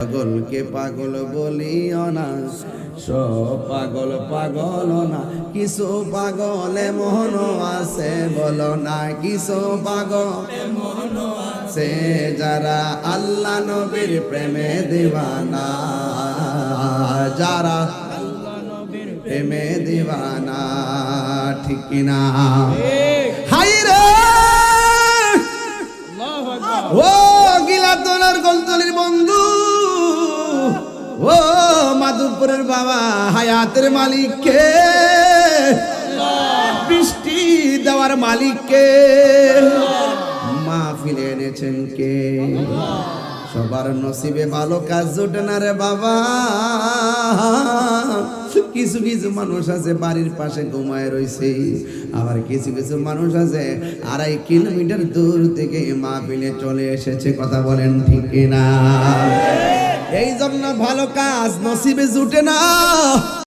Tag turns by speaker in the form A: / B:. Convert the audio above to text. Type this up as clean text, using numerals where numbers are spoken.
A: পাগলকে পাগল বলিও না, সব পাগল পাগল না, কিছু পাগল এমন আছে বলো না, কিছু পাগল এমন আছে যারা আল্লাহ নবীর প্রেমে দিওয়ানা, যারা আল্লাহ নবীর প্রেমে দিওয়ানা, ঠিক কিনা? হাই রে ও গিলাতলার গলতলির বন্ধু, ও মাধবপুরের বাবা হায়াতের মালিককে, বৃষ্টি দেওয়ার মালিককে মাহফিলে এনেছেন কে? সবার নসিবে ভালো কাজ জোটে না রে বাবা। কিছু কিছু মানুষ আছে বাড়ির পাশে ঘুমায় রয়েছে, আবার কিছু কিছু মানুষ আছে 2.5 কিলোমিটার দূর থেকে মাহফিলে চলে এসেছে। কথা বলেন ঠিক কিনা? এই জন্য ভালো কাজ নসিবে জুটে না।